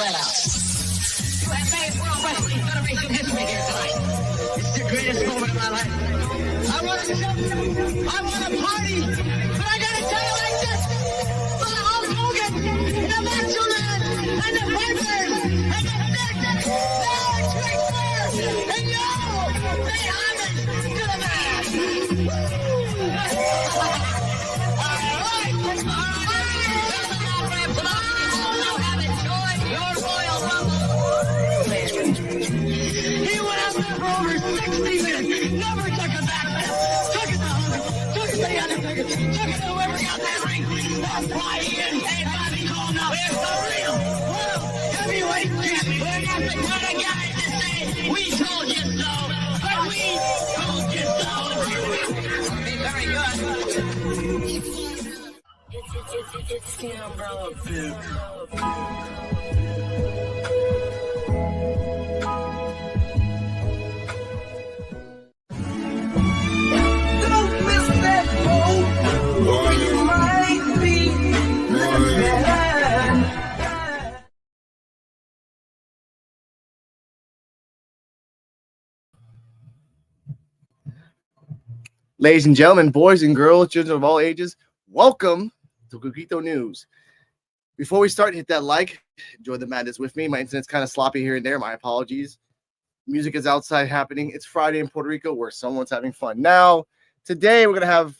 flat out. You have made World Wrestling Federation history here tonight. It's the greatest moment of my life. I want to jump, I want to party, but I gotta tell you like this. For the Hulk Hogan, the Macho Man, and the Piper, and the Stick, Alex Rick Flair, and yo, say homage to the man. He went out there for over 60 minutes, never took a back step, took it to Hogan, took it to the Undertaker, took it to whoever got that ring. That's why he is Bobby Cole now. It's the real world heavyweight champion. We're not the kind of guys that say, we told you so, but we told you so. Very good. It's the umbrella pig. Ladies and gentlemen, boys and girls, children of all ages, welcome to Coquito News. Before we start, hit that like. Enjoy the madness with me. My internet's kind of sloppy here and there. My apologies. Music is outside happening. It's Friday in Puerto Rico where someone's having fun. Now, today we're going to have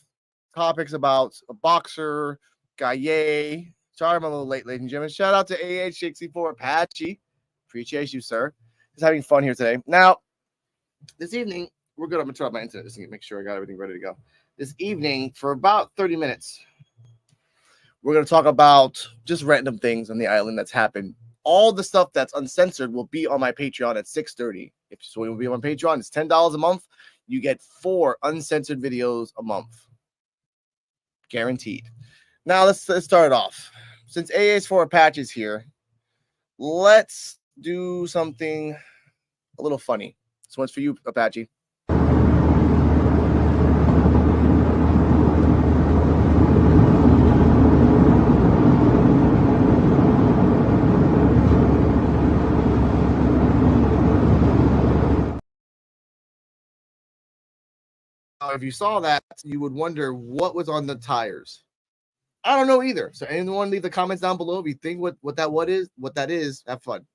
topics about a boxer, Gaye. Sorry I'm a little late, ladies and gentlemen. Shout out to AH64 Apache. Appreciate you, sir. Just having fun here today. Now, this evening, we're good. I'm going to turn off my internet just to make sure I got everything ready to go. This evening, for about 30 minutes, we're going to talk about just random things on the island that's happened. All the stuff that's uncensored will be on my Patreon at 6:30. So it will be on Patreon. It's $10 a month. You get 4 uncensored videos a month. Guaranteed. Now, let's start it off. Since AH4 Apache is here, let's do something a little funny. This one's for you, Apache. If you saw that, you would wonder what was on the tires. I don't know either. So anyone leave the comments down below if you think what that is. Have fun.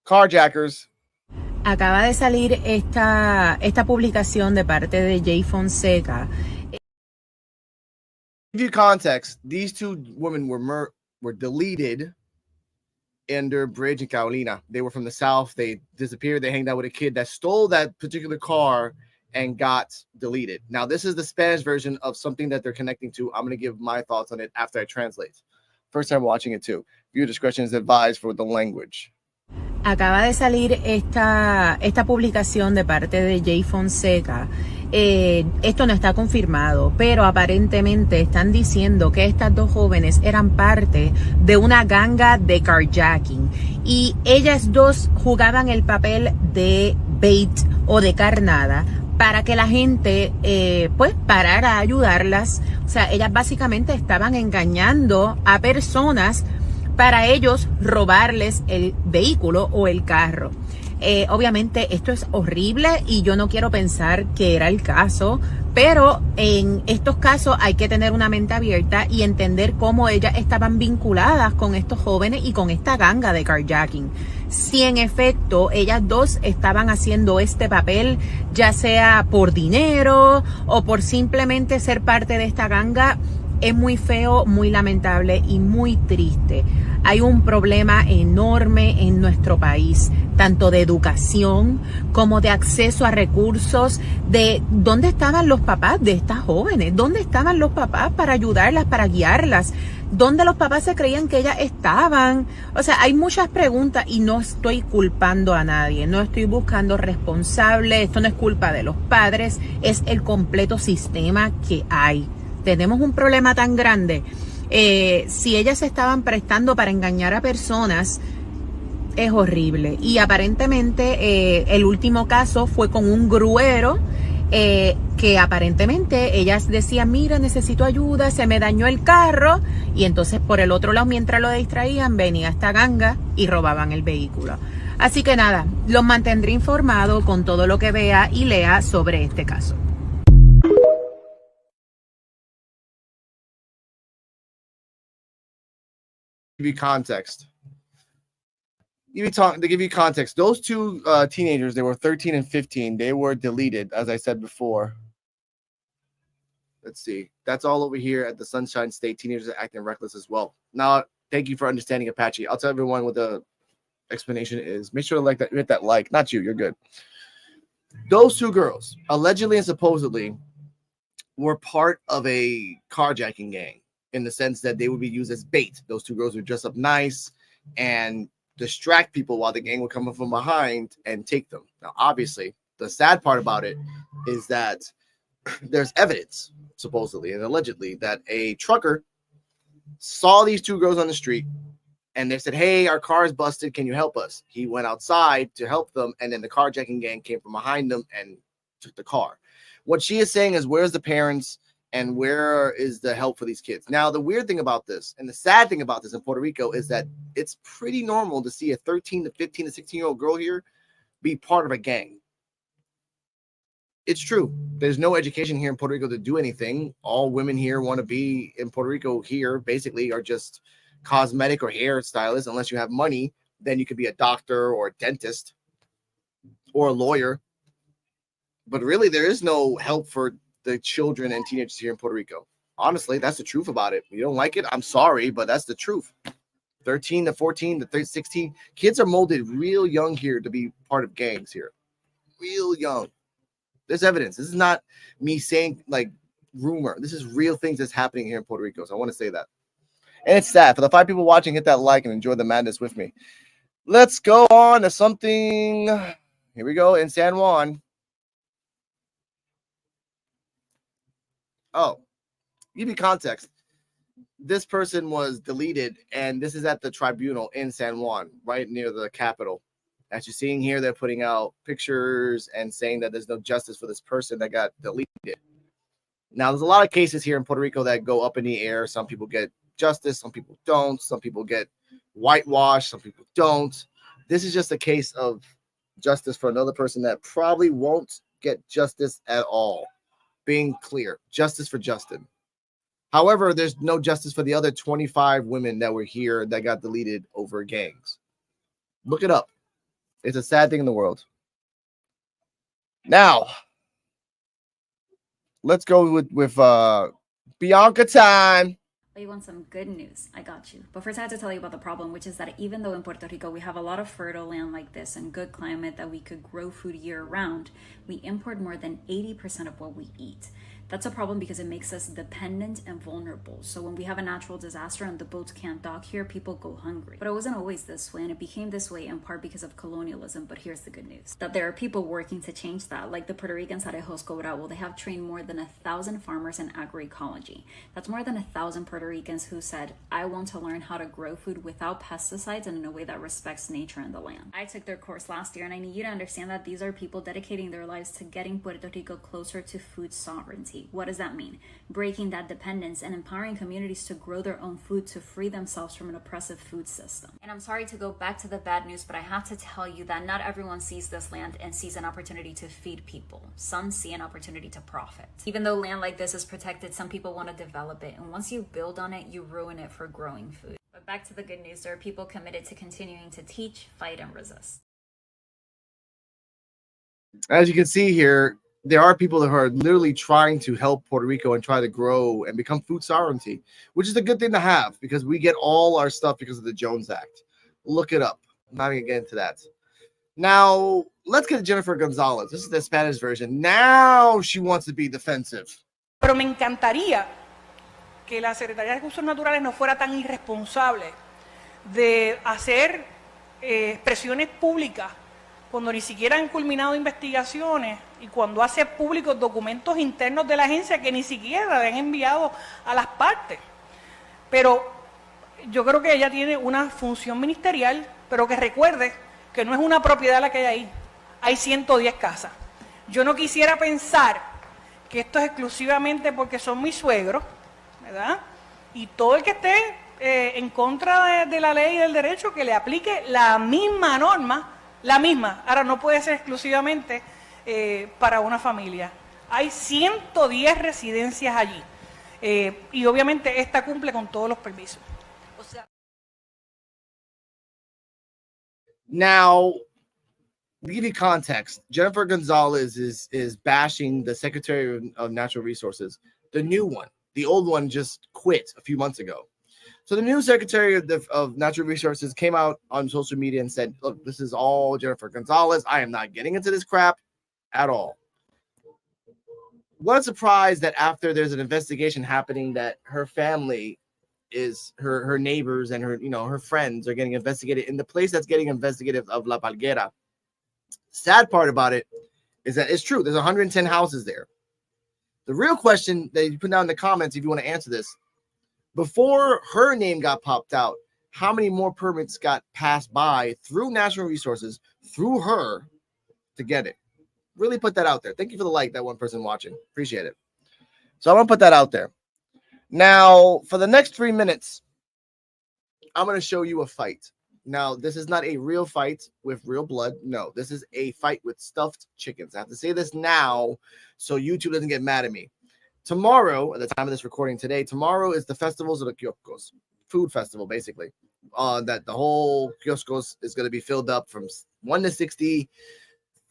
Carjackers. Acaba de salir esta publicación de parte de Jay Fonseca. To give you context, these 2 women were deleted under bridge in Carolina. They were from the south. They disappeared. They hanged out with a kid that stole that particular car and got deleted. Now, this is the Spanish version of something that they're connecting to. I'm going to give my thoughts on it after I translate. First time watching it too. Viewer discretion is advised for the language. Acaba de salir esta publicación de parte de Jay Fonseca. Esto no está confirmado, pero aparentemente están diciendo que estas 2 jóvenes eran parte de una ganga de carjacking y ellas 2 jugaban el papel de bait o de carnada para que la gente pues parara a ayudarlas. O sea, ellas básicamente estaban engañando a personas para ellos robarles el vehículo o el carro. Obviamente esto es horrible y yo no quiero pensar que era el caso, pero en estos casos hay que tener una mente abierta y entender cómo ellas estaban vinculadas con estos jóvenes y con esta ganga de carjacking. Si en efecto ellas 2 estaban haciendo este papel, ya sea por dinero o por simplemente ser parte de esta ganga, es muy feo, muy lamentable y muy triste. Hay un problema enorme en nuestro país, tanto de educación como de acceso a recursos, de dónde estaban los papás de estas jóvenes, dónde estaban los papás para ayudarlas, para guiarlas, dónde los papás se creían que ellas estaban. O sea, hay muchas preguntas y no estoy culpando a nadie, no estoy buscando responsables, esto no es culpa de los padres, es el completo sistema que hay. Tenemos un problema tan grande. Si ellas se estaban prestando para engañar a personas, es horrible. Y aparentemente el último caso fue con un gruero que aparentemente ellas decían, mira, necesito ayuda, se me dañó el carro, y entonces por el otro lado, mientras lo distraían, venía esta ganga y robaban el vehículo. Así que nada, los mantendré informados con todo lo que vea y lea sobre este caso. Give you context. To give you context, those two teenagers, they were 13 and 15. They were deleted, as I said before. Let's see. That's all over here at the Sunshine State. Teenagers are acting reckless as well. Now, thank you for understanding, Apache. I'll tell everyone what the explanation is. Make sure to hit that like. Not you. You're good. Those two girls, allegedly and supposedly, were part of a carjacking gang in the sense that they would be used as bait. Those two girls would dress up nice and distract people while the gang would come up from behind and take them. Now, obviously, the sad part about it is that there's evidence, supposedly and allegedly, that a trucker saw these two girls on the street and they said, hey, our car is busted. Can you help us? He went outside to help them, and then the carjacking gang came from behind them and took the car. What she is saying is, where's the parents and where is the help for these kids? Now, the weird thing about this and the sad thing about this in Puerto Rico is that it's pretty normal to see a 13 to 15 to 16-year-old girl here be part of a gang. It's true. There's no education here in Puerto Rico to do anything. All women here want to be in Puerto Rico here basically are just cosmetic or hair stylists. Unless you have money, then you could be a doctor or a dentist or a lawyer. But really, there is no help for the children and teenagers here in Puerto Rico. Honestly, that's the truth about it. You don't like it? I'm sorry, but that's the truth. 13 to 14 to 16. Kids are molded real young here to be part of gangs here. Real young. There's evidence. This is not me saying like rumor. This is real things that's happening here in Puerto Rico. So I want to say that. And it's sad. For the 5 people watching, hit that like and enjoy the madness with me. Let's go on to something. Here we go in San Juan. Oh, give you context. This person was deleted, and this is at the tribunal in San Juan, right near the Capitol. As you're seeing here, they're putting out pictures and saying that there's no justice for this person that got deleted. Now, there's a lot of cases here in Puerto Rico that go up in the air. Some people get justice, some people don't. Some people get whitewashed, some people don't. This is just a case of justice for another person that probably won't get justice at all. Being clear, justice for Justin. However, there's no justice for the other 25 women that were here that got deleted over gangs. Look it up. It's a sad thing in the world. Now, let's go with Bianca time. But you want some good news, I got you. But first I have to tell you about the problem, which is that even though in Puerto Rico we have a lot of fertile land like this and good climate that we could grow food year round, we import more than 80% of what we eat. That's a problem because it makes us dependent and vulnerable. So when we have a natural disaster and the boats can't dock here, people go hungry. But it wasn't always this way, and it became this way in part because of colonialism. But here's the good news, that there are people working to change that, like the Puerto Ricans at Xristo. Well, they have trained more than 1,000 farmers in agroecology. That's more than 1,000 Puerto Ricans who said, I want to learn how to grow food without pesticides and in a way that respects nature and the land. I took their course last year, and I need you to understand that these are people dedicating their lives to getting Puerto Rico closer to food sovereignty. What does that mean? Breaking that dependence and empowering communities to grow their own food to free themselves from an oppressive food system. And I'm sorry to go back to the bad news, but I have to tell you that not everyone sees this land and sees an opportunity to feed people. Some see an opportunity to profit. Even though land like this is protected, some people want to develop it, and once you build on it, you ruin it for growing food. But back to the good news, there are people committed to continuing to teach, fight, and resist. As you can see here, there are people that are literally trying to help Puerto Rico and try to grow and become food sovereignty, which is a good thing to have because we get all our stuff because of the Jones Act. Look it up. I'm not going to get into that. Now, let's get to Jennifer Gonzalez. This is the Spanish version. Now she wants to be defensive. Pero me encantaría que la Secretaría de Recursos Naturales no fuera tan irresponsable de hacer expresiones públicas cuando ni siquiera han culminado investigaciones y cuando hace públicos documentos internos de la agencia que ni siquiera le han enviado a las partes. Pero yo creo que ella tiene una función ministerial, pero que recuerde que no es una propiedad la que hay ahí. Hay 110 casas. Yo no quisiera pensar que esto es exclusivamente porque son mis suegros, ¿verdad? Y todo el que esté en contra de la ley y del derecho, que le aplique la misma norma, la misma. Ahora, no puede ser exclusivamente para una familia. Hay 110 residencias allí y obviamente esta cumple con todos los permisos. O sea, now, to give you context, Jennifer Gonzalez is bashing the Secretary of Natural Resources, the new one. The old one just quit a few months ago. So the new Secretary of Natural Resources came out on social media and said, look, this is all Jennifer Gonzalez. I am not getting into this crap at all. What a surprise that after there's an investigation happening that her family is her neighbors and her friends are getting investigated in the place that's getting investigated of La Palguera. Sad part about it is that it's true. There's 110 houses there. The real question that you put down in the comments, if you want to answer this, before her name got popped out, how many more permits got passed by through Natural Resources, through her, to get it? Really put that out there. Thank you for the like, that one person watching. Appreciate it. So I'm going to put that out there. Now, for the next 3 minutes, I'm going to show you a fight. Now, this is not a real fight with real blood. No, this is a fight with stuffed chickens. I have to say this now so YouTube doesn't get mad at me. Tomorrow, at the time of this recording today, tomorrow is the Festivals of the Kioscos. Food festival, basically. That the whole kioscos is going to be filled up from 1 to 60.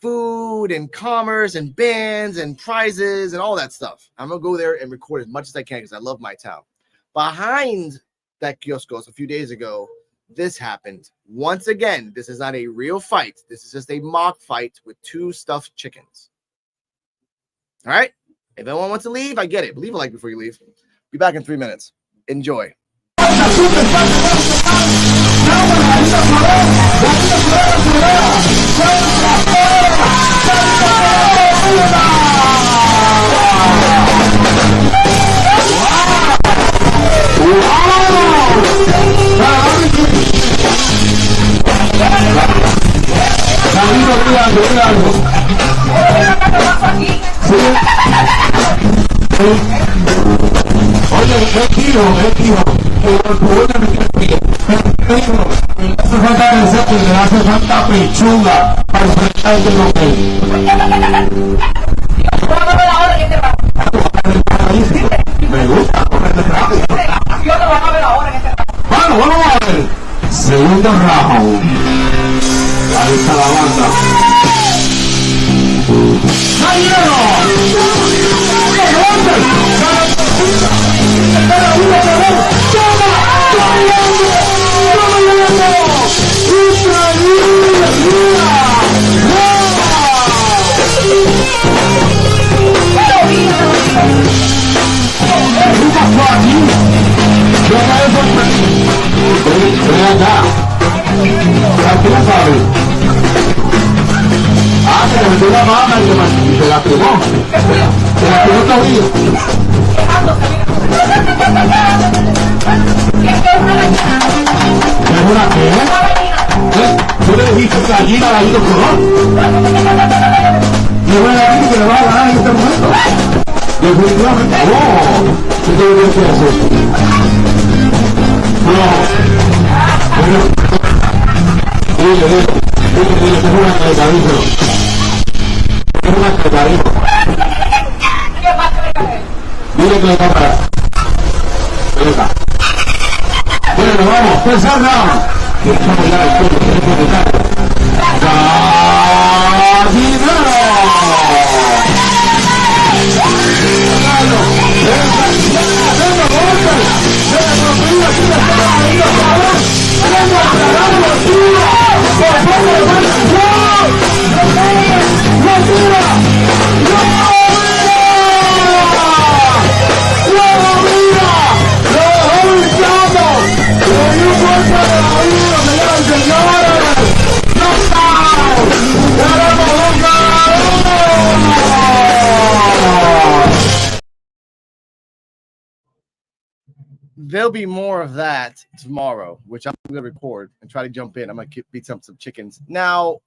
Food and commerce and bands and prizes and all that stuff. I'm going to go there and record as much as I can because I love my town. Behind that kioscos a few days ago, this happened. Once again, this is not a real fight. This is just a mock fight with 2 stuffed chickens. All right? If anyone wants to leave, I get it. But leave a like before you leave. Be back in 3 minutes. Enjoy. Oye, es tío, hace falta pensar que le hace falta pechuga para enfrentar el hotel. Me gusta comerle rápido. Bueno, vamos a ver. Segundo round. Ahí está la banda. Se le metió la mano y se la pegó. Se la pegó todavía. ¿Es una qué? ¿Tú le dijiste gallina a la vida color? Y es una gallina que le va a ganar en este momento. Definitivamente. ¡Oh! ¿Qué te voy a decir eso? Dile, es una cargadita. Es una cargadita. Dile que le compras. Venga. Bueno, vamos, tercer round. Estamos ya después de There'll be more of that tomorrow, which I'm going to record and try to jump in. I'm going to beat some chickens. Now,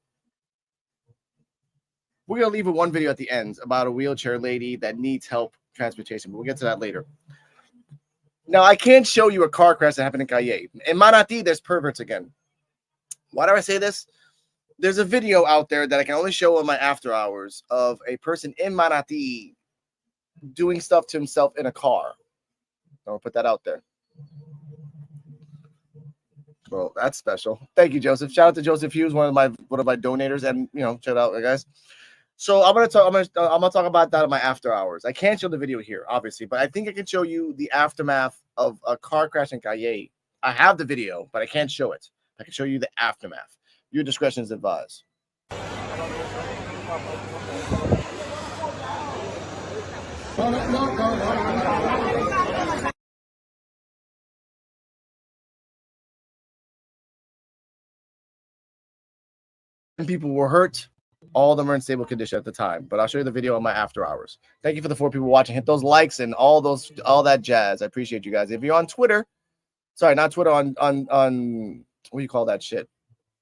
We're going to leave with one video at the end about a wheelchair lady that needs help transportation, but we'll get to that later. Now, I can't show you a car crash that happened in Calle. In Manatí, there's perverts again. Why do I say this? There's a video out there that I can only show on my after hours of a person in Manatí doing stuff to himself in a car. I'll put that out there. Well, that's special. Thank you, Joseph. Shout out to Joseph Hughes, one of my donators, and shout out, guys. So I'm gonna talk about that in my after hours. I can't show the video here, obviously, but I think I can show you the aftermath of a car crash in Calle. I have the video, but I can't show it. I can show you the aftermath. Your discretion is advised. People were hurt. All of them are in stable condition at the time, but I'll show you the video on my after hours. Thank you for the 4 people watching. Hit those likes and all that jazz. I appreciate you guys. If you're on Twitter, sorry, not Twitter, on what do you call that shit?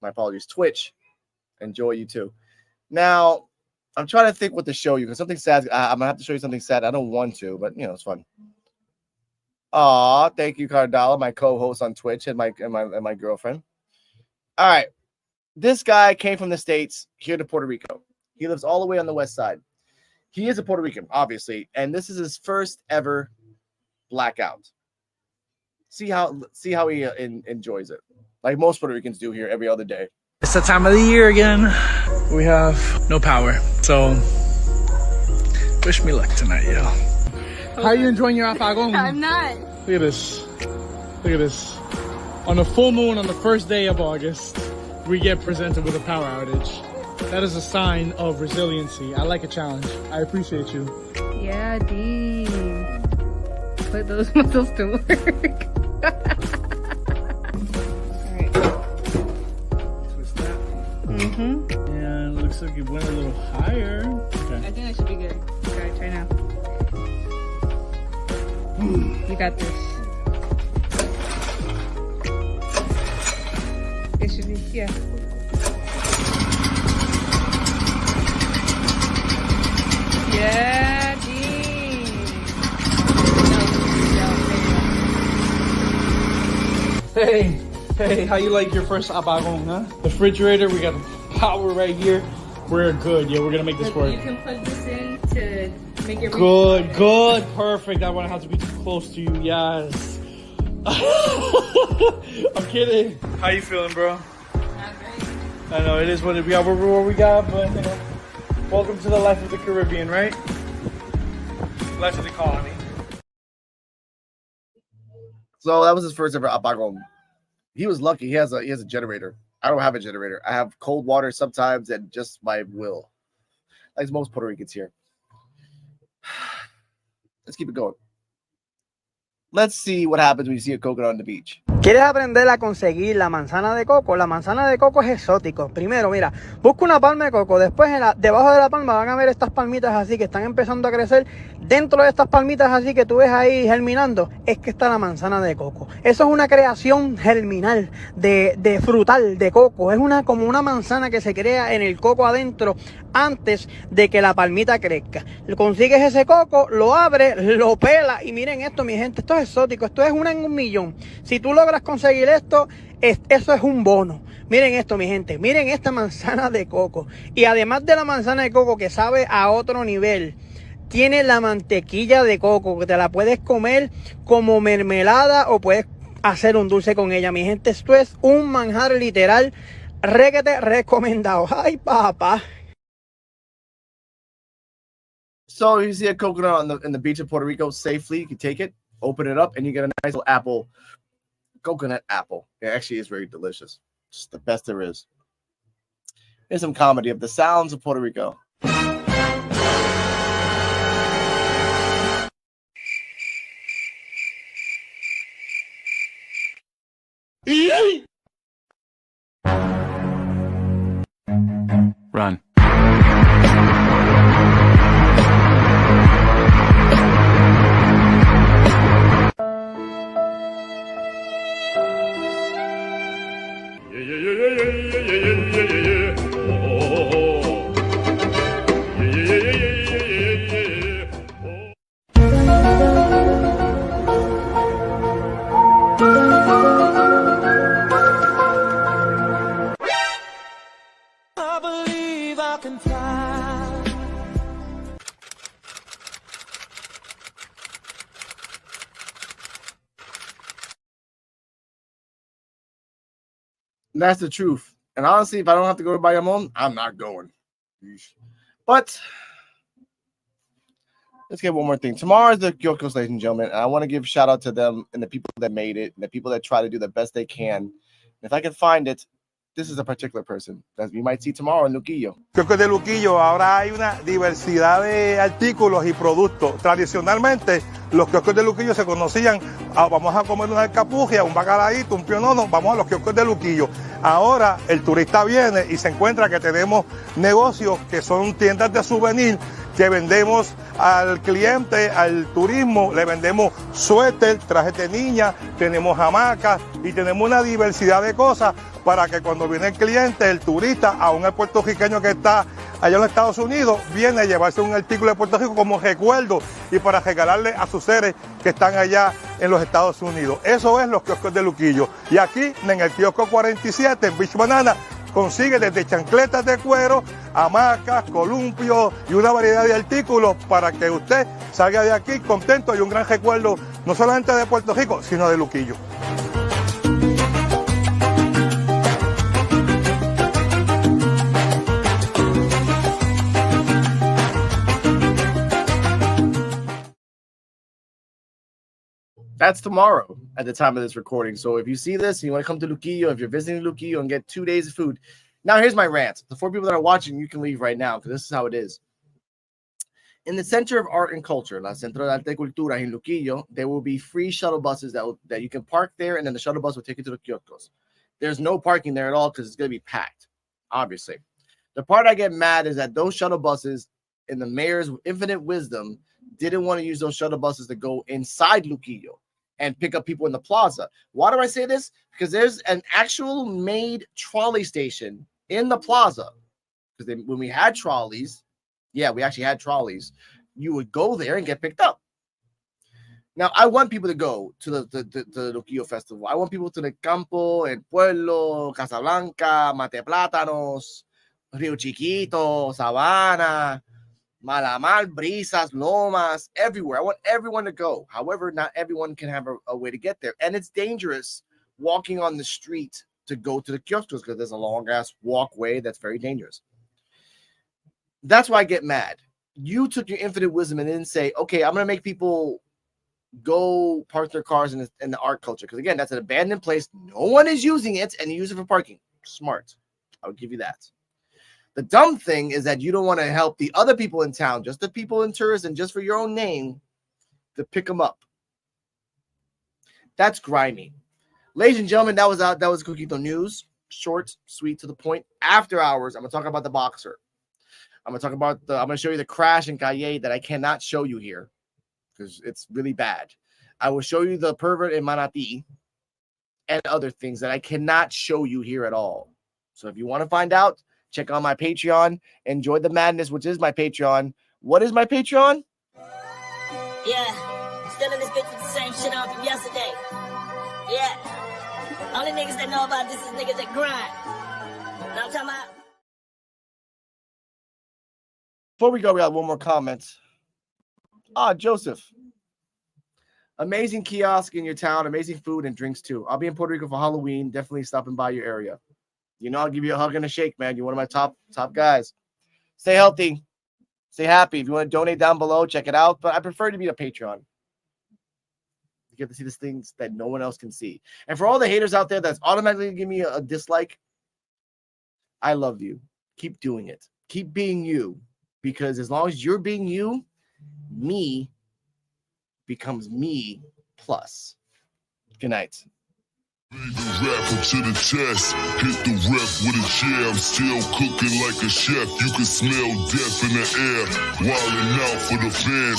My apologies. Twitch. Enjoy you too. Now, I'm trying to think what to show you because something sad. I'm gonna have to show you something sad. I don't want to, but it's fun. Aw, thank you, Cardala, my co-host on Twitch, and my girlfriend. All right. This guy came from the States here to Puerto Rico. He lives all the way on the west side. He is a Puerto Rican, obviously, and this is his first ever blackout. See how he enjoys it, like most Puerto Ricans do here every other day. It's the time of the year again. We have no power, so wish me luck tonight, yo. How are you enjoying your apagón? I'm not. Look at this. Look at this. On a full moon on the first day of August, we get presented with a power outage. That is a sign of resiliency. I like a challenge. I appreciate you. Yeah, Dean. Put those muscles to work. Alright. Twist that. Mm-hmm. And it looks like it went a little higher. Okay. I think that should be good. Alright, try now. You got this. It should be, yeah. Yeah, Dean. Hey, how you like your first apagón, huh? The refrigerator, we got power right here. We're good, yeah, we're gonna make this work. You can plug this in to make it good, perfect. I won't have to be too close to you, yes. I'm kidding. How you feeling, bro? Not great. I know, it is what we got, what we got, but welcome to the life of the Caribbean, right? Life of the colony. So that was his first ever apagón. He was lucky. He has a generator. I don't have a generator. I have cold water sometimes and just my will. Like most Puerto Ricans here. Let's keep it going. Let's see what happens when you see a coconut on the beach. ¿Quieres aprender a conseguir la manzana de coco? La manzana de coco es exótico. Primero, mira, busca una palma de coco. Después, debajo de la palma van a ver estas palmitas así que están empezando a crecer. Dentro de estas palmitas así que tú ves ahí germinando, es que está la manzana de coco. Eso es una creación germinal de frutal de coco. Es como una manzana que se crea en el coco adentro antes de que la palmita crezca. Consigues ese coco, lo abres, lo pelas y miren esto, mi gente, esto es exótico. Esto es 1 en 1 millón. Si tú logras conseguir esto, eso es un bono. Miren esto, mi gente, miren esta manzana de coco. Y además de la manzana de coco que sabe a otro nivel, tiene la mantequilla de coco que te la puedes comer como mermelada o puedes hacer un dulce con ella, mi gente. Esto es un manjar literal, requete recomendado. Ay, papá. So you see a coconut in the beach of Puerto Rico safely. You can take it, open it up, and you get a nice little apple. Coconut apple. It actually is very delicious. Just the best there is. Here's some comedy of the sounds of Puerto Rico. Run. And that's the truth. And honestly, if I don't have to go to Bayamon, I'm not going. But let's get one more thing. Tomorrow is the Kyokos, ladies and gentlemen. And I want to give a shout out to them and the people that made it and the people that try to do the best they can. And if I can find it, this is a particular person that we might see tomorrow in Luquillo. Kioscos de Luquillo, ahora hay una diversidad de artículos y productos. Tradicionalmente, los kioscos de Luquillo se conocían, vamos a comer una alcapugia, un bacalaíto, un pionono, vamos a los kioscos de Luquillo. Ahora el turista viene y se encuentra que tenemos negocios que son tiendas de souvenir, que vendemos al cliente, al turismo, le vendemos suéter, trajes de niña, tenemos hamacas y tenemos una diversidad de cosas para que cuando viene el cliente, el turista, aún el puertorriqueño que está allá en los Estados Unidos, viene a llevarse un artículo de Puerto Rico como recuerdo y para regalarle a sus seres que están allá en los Estados Unidos. Eso es los kioscos de Luquillo. Y aquí, en el kiosco 47, en Beach Banana, consigue desde chancletas de cuero, hamacas, columpios y una variedad de artículos para que usted salga de aquí contento y un gran recuerdo, no solamente de Puerto Rico, sino de Luquillo. That's tomorrow at the time of this recording. So if you see this, and you want to come to Luquillo, if you're visiting Luquillo and get 2 days of food. Now, here's my rant. The 4 people that are watching, you can leave right now because this is how it is. In the Center of Art and Culture, La Centro de Arte y Cultura in Luquillo, there will be free shuttle buses that you can park there, and then the shuttle bus will take you to the kioscos. There's no parking there at all because it's going to be packed, obviously. The part I get mad is that those shuttle buses, in the mayor's infinite wisdom, didn't want to use those shuttle buses to go inside Luquillo and pick up people in the plaza. Why do I say this? Because there's an actual made trolley station in the plaza. Because when we had trolleys, yeah, we actually had trolleys, you would go there and get picked up. Now, I want people to go to the Luquillo Festival. I want people to the Campo, El Puerto, Casablanca, Mate Plátanos, Rio Chiquito, Sabana, Malamar, Brisas, Lomas, everywhere. I want everyone to go. However, not everyone can have a way to get there. And it's dangerous walking on the street to go to the kioscos because there's a long-ass walkway that's very dangerous. That's why I get mad. You took your infinite wisdom and didn't say, okay, I'm going to make people go park their cars in the art culture. Because, again, that's an abandoned place. No one is using it, and you use it for parking. Smart. I would give you that. The dumb thing is that you don't want to help the other people in town, just the people in tourism, just for your own name, to pick them up. That's grimy. Ladies and gentlemen, that was Coquito News. Short, sweet, to the point. After hours, I'm going to talk about the boxer. I'm going to show you the crash in Calle that I cannot show you here because it's really bad. I will show you the pervert in Manatí and other things that I cannot show you here at all. So if you want to find out, check out my Patreon. Enjoy the madness, which is my Patreon. What is my Patreon? Yeah, still in this bitch with the same shit on from yesterday. Yeah, only niggas that know about this is niggas that grind. Know what I'm talking about? Before we go, we got one more comment. Joseph. Amazing kiosk in your town. Amazing food and drinks, too. I'll be in Puerto Rico for Halloween. Definitely stopping by your area. You know, I'll give you a hug and a shake, man. You're one of my top guys. Stay healthy. Stay happy. If you want to donate down below, check it out. But I prefer to be a Patreon. You get to see these things that no one else can see. And for all the haters out there that's automatically giving me a dislike, I love you. Keep doing it. Keep being you. Because as long as you're being you, me becomes me plus. Good night. The rapper to the chest, hit the ref with a chair. I'm still cooking like a chef. You can smell death in the air, wilding out for the fans.